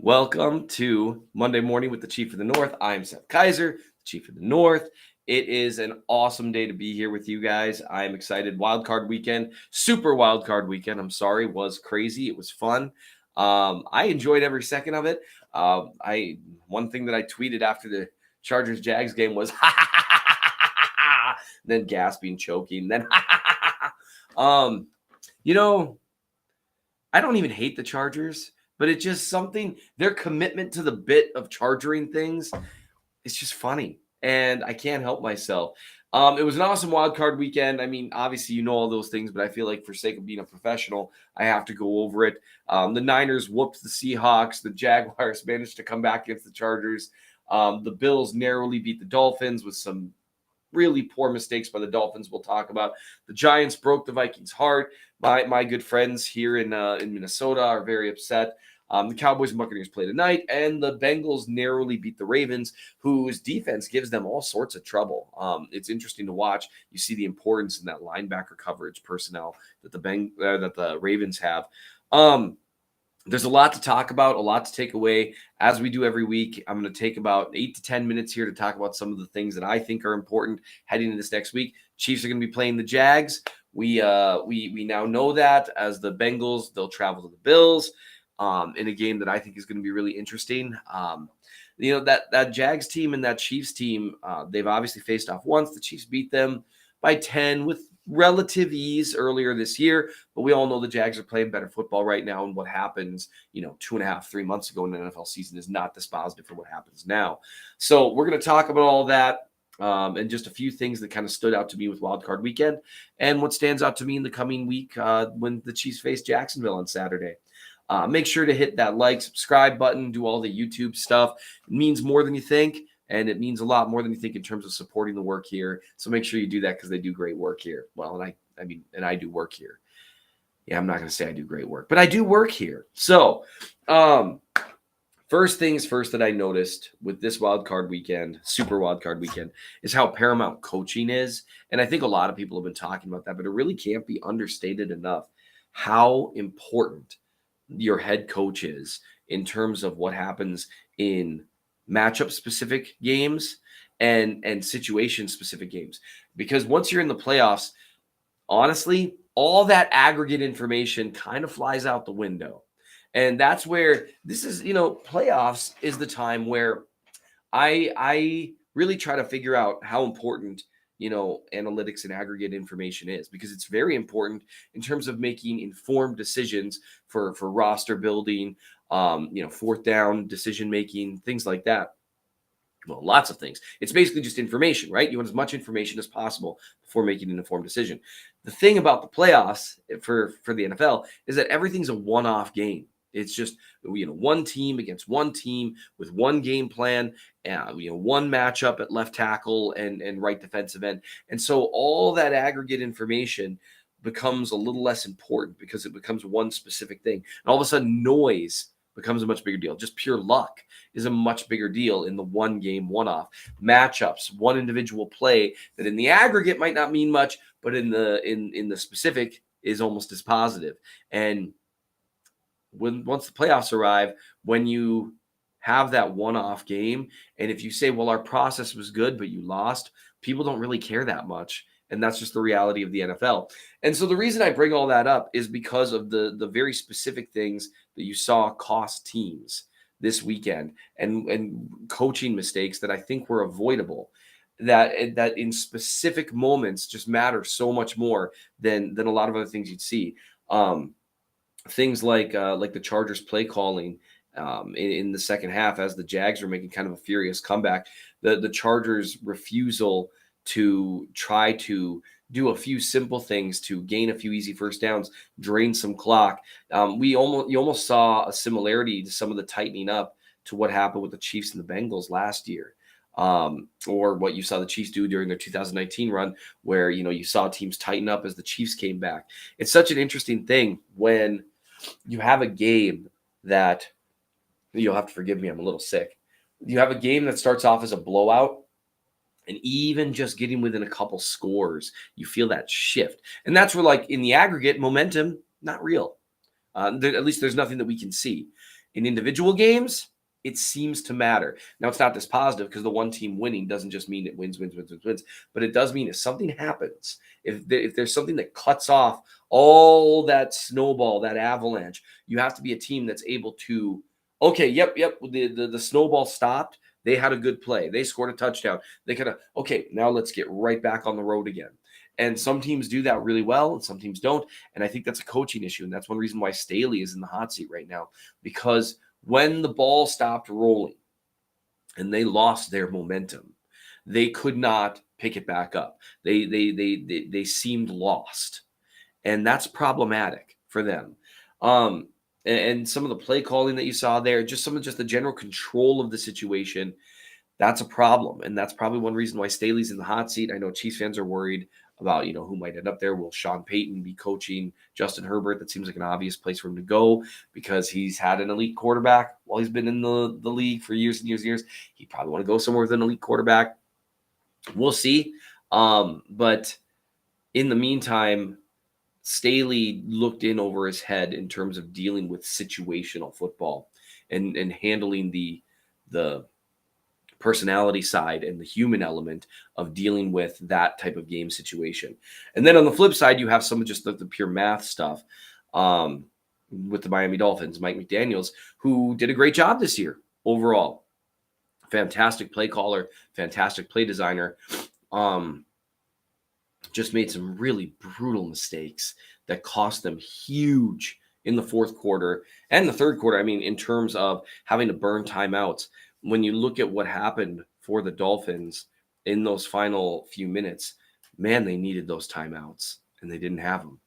Welcome to Monday Morning with the Chief of the North. I'm Seth Kaiser, the Chief of the North. It is an awesome day to be here with you guys. I'm excited. Wildcard weekend, super wildcard weekend. I'm sorry, was crazy. It was fun. I enjoyed every second of it. One thing that I tweeted after the Chargers Jags game was then gasping, choking, then you know, I don't even hate the Chargers, but it's just something, their commitment to the bit of chargering things, it's just funny. And I can't help myself. It was an awesome wild card weekend. I mean, obviously, you know all those things, but I feel like for sake of being a professional, I have to go over it. The Niners whooped the Seahawks. The Jaguars managed to come back against the Chargers. The Bills narrowly beat the Dolphins with some really poor mistakes by the Dolphins we'll talk about. The Giants broke the Vikings' heart. My good friends here in Minnesota are very upset. The Cowboys and Buccaneers play tonight, and the Bengals narrowly beat the Ravens, whose defense gives them all sorts of trouble. It's interesting to watch. You see the importance in that linebacker coverage personnel that the Ravens have. There's a lot to talk about, a lot to take away. As we do every week, I'm going to take about 8 to 10 minutes here to talk about some of the things that I think are important heading into this next week. Chiefs are going to be playing the Jags. We now know that as the Bengals, they'll travel to the Bills in a game that I think is going to be really interesting. That Jags team and that Chiefs team, they've obviously faced off once. The Chiefs beat them by 10 with relative ease earlier this year, but we all know the Jags are playing better football right now, and what happens, 2.5, 3 months ago in the NFL season is not dispositive for what happens now. So we're going to talk about all that and just a few things that kind of stood out to me with Wild Card Weekend and what stands out to me in the coming week when the Chiefs face Jacksonville on Saturday. Make sure to hit that like, subscribe button, do all the YouTube stuff. It means more than you think. And it means a lot more than you think in terms of supporting the work here. So make sure you do that because they do great work here. Well, and I do work here. Yeah, I'm not going to say I do great work, but I do work here. So first things first that I noticed with this wildcard weekend, super wildcard weekend, is how paramount coaching is. And I think a lot of people have been talking about that, but it really can't be understated enough how important your head coach is in terms of what happens in matchup specific games and situation specific games. Because once you're in the playoffs, honestly, all that aggregate information kind of flies out the window. And that's where this is, playoffs is the time where I really try to figure out how important, analytics and aggregate information is, because it's very important in terms of making informed decisions for roster building, fourth down decision making, things like that. Well, lots of things. It's basically just information, right? You want as much information as possible before making an informed decision. The thing about the playoffs for the NFL is that everything's a one-off game. It's just, one team against one team with one game plan, one matchup at left tackle and right defensive end. And so all that aggregate information becomes a little less important because it becomes one specific thing. And all of a sudden, noise becomes a much bigger deal. Just pure luck is a much bigger deal in the one game, one-off matchups, one individual play that in the aggregate might not mean much, but in the specific is almost as positive. And once the playoffs arrive, when you have that one-off game, and if you say, well, our process was good, but you lost, people don't really care that much. And that's just the reality of the NFL. And so the reason I bring all that up is because of the very specific things that you saw cost teams this weekend and coaching mistakes that I think were avoidable, that in specific moments just matter so much more than a lot of other things you'd see. Things like the Chargers play calling in the second half as the Jags were making kind of a furious comeback. The Chargers' refusal to try to do a few simple things to gain a few easy first downs, drain some clock. You almost saw a similarity to some of the tightening up to what happened with the Chiefs and the Bengals last year, or what you saw the Chiefs do during their 2019 run, where you saw teams tighten up as the Chiefs came back. It's such an interesting thing when you have a game that, you'll have to forgive me, I'm a little sick. You have a game that starts off as a blowout, and even just getting within a couple scores, you feel that shift. And that's where, like, in the aggregate, momentum, not real. At least there's nothing that we can see. In individual games, it seems to matter. Now, it's not this positive because the one team winning doesn't just mean it wins, but it does mean if something happens, if there's something that cuts off all that snowball, that avalanche, you have to be a team that's able to, okay, yep, the snowball stopped. They had a good play. They scored a touchdown. They kind of, okay, now let's get right back on the road again. And some teams do that really well, and some teams don't. And I think that's a coaching issue. And that's one reason why Staley is in the hot seat right now, because when the ball stopped rolling and they lost their momentum, they could not pick it back up. They seemed lost, and that's problematic for them. And some of the play calling that you saw there, just the general control of the situation, that's a problem. And that's probably one reason why Staley's in the hot seat. I know Chiefs fans are worried about, who might end up there. Will Sean Payton be coaching Justin Herbert? That seems like an obvious place for him to go because he's had an elite quarterback while he's been in the league for years and years and years. He'd probably want to go somewhere with an elite quarterback. We'll see. But in the meantime, Staley looked in over his head in terms of dealing with situational football and handling the personality side and the human element of dealing with that type of game situation. And then on the flip side, you have some of just the pure math stuff with the Miami Dolphins, Mike McDaniels, who did a great job this year overall. Fantastic play caller, fantastic play designer. Just made some really brutal mistakes that cost them huge in the fourth quarter and the third quarter. I mean, in terms of having to burn timeouts, when you look at what happened for the Dolphins in those final few minutes, man, they needed those timeouts and they didn't have them.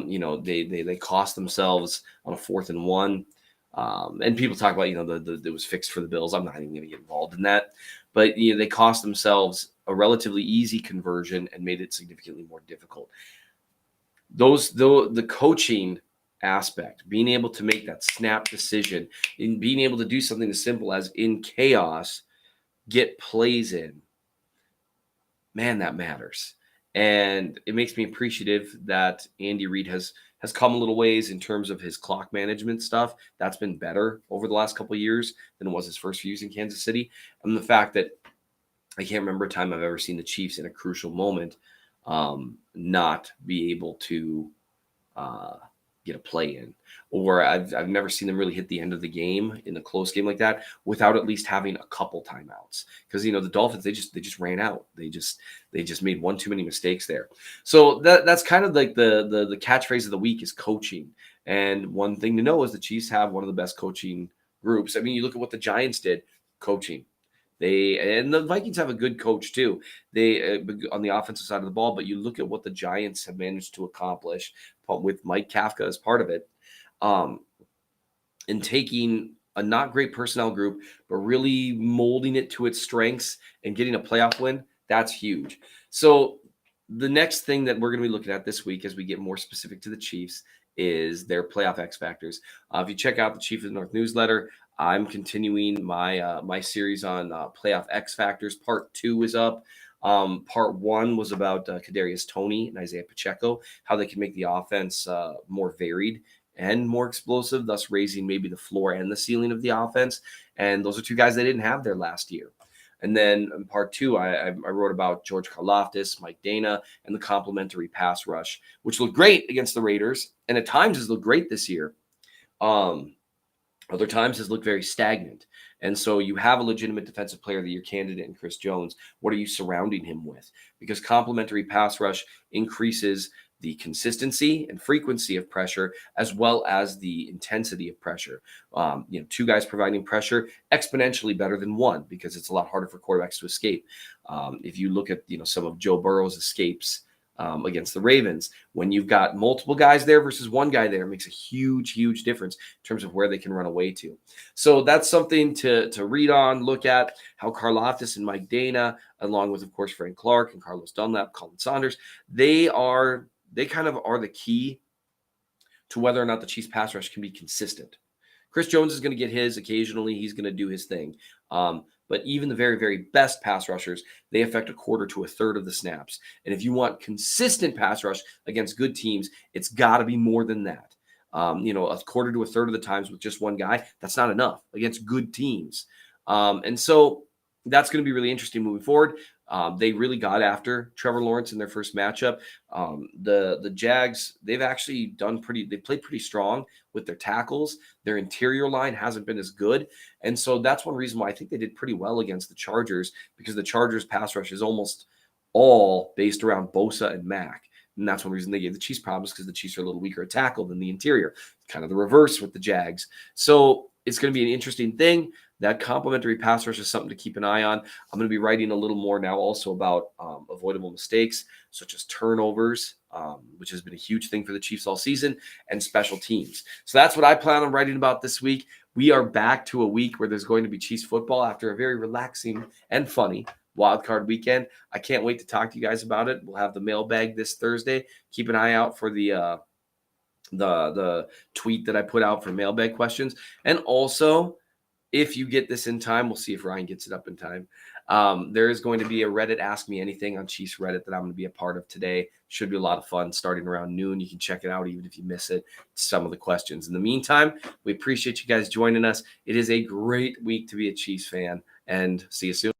They cost themselves on a 4th and 1. And people talk about, it was fixed for the Bills. I'm not even going to get involved in that. But, they cost themselves a relatively easy conversion and made it significantly more difficult. The coaching aspect, being able to make that snap decision, and being able to do something as simple as in chaos, get plays in, man, that matters. And it makes me appreciative that Andy Reid has come a little ways in terms of his clock management stuff. That's been better over the last couple of years than it was his first few years in Kansas City. And the fact that I can't remember a time I've ever seen the Chiefs in a crucial moment not be able to get a play in, or I've never seen them really hit the end of the game in a close game like that without at least having a couple timeouts. Because the Dolphins, they just ran out. They just made one too many mistakes there. So that's kind of like the catchphrase of the week is coaching. And one thing to know is the Chiefs have one of the best coaching groups. I mean, you look at what the Giants did, coaching. And the Vikings have a good coach too. They on the offensive side of the ball, but you look at what the Giants have managed to accomplish with Mike Kafka as part of it, in taking a not great personnel group, but really molding it to its strengths and getting a playoff win. That's huge. So the next thing that we're going to be looking at this week, as we get more specific to the Chiefs, is their playoff X factors. If you check out the Chief of the North newsletter, I'm continuing my series on playoff X factors. Part 2 is up. Part 1 was about Kadarius Toney and Isaiah Pacheco, how they can make the offense more varied and more explosive, thus raising maybe the floor and the ceiling of the offense. And those are two guys they didn't have there last year. And then in part 2, I wrote about George Karlaftis, Mike Dana, and the complementary pass rush, which looked great against the Raiders, and at times has looked great this year. Other times has looked very stagnant. And so you have a legitimate defensive player of the year candidate in Chris Jones. What are you surrounding him with? Because complementary pass rush increases the consistency and frequency of pressure, as well as the intensity of pressure. Two guys providing pressure exponentially better than one, because it's a lot harder for quarterbacks to escape. If you look at some of Joe Burrow's escapes against the Ravens, when you've got multiple guys there versus one guy there, it makes a huge, huge difference in terms of where they can run away to. So that's something to read on, look at how Karlaftis and Mike Dana, along with, of course, Frank Clark and Carlos Dunlap, Colin Saunders, they kind of are the key to whether or not the Chiefs pass rush can be consistent. Chris Jones is going to get his occasionally. He's going to do his thing. But even the very, very best pass rushers, they affect a quarter to a third of the snaps. And if you want consistent pass rush against good teams, it's got to be more than that. a quarter to a third of the times with just one guy. That's not enough against good teams. And so that's going to be really interesting moving forward. They really got after Trevor Lawrence in their first matchup. The Jags, they've actually they played pretty strong with their tackles. Their interior line hasn't been as good. And so that's one reason why I think they did pretty well against the Chargers, because the Chargers pass rush is almost all based around Bosa and Mack. And that's one reason they gave the Chiefs problems, because the Chiefs are a little weaker at tackle than the interior. Kind of the reverse with the Jags. So it's going to be an interesting thing. That complementary pass rush is something to keep an eye on. I'm going to be writing a little more now also about avoidable mistakes, such as turnovers, which has been a huge thing for the Chiefs all season, and special teams. So that's what I plan on writing about this week. We are back to a week where there's going to be Chiefs football after a very relaxing and funny wildcard weekend. I can't wait to talk to you guys about it. We'll have the mailbag this Thursday. Keep an eye out for the tweet that I put out for mailbag questions. And also, if you get this in time, we'll see if Ryan gets it up in time. There is going to be a Reddit Ask Me Anything on Chiefs Reddit that I'm going to be a part of today. Should be a lot of fun starting around noon. You can check it out even if you miss it, some of the questions. In the meantime, we appreciate you guys joining us. It is a great week to be a Chiefs fan, and see you soon.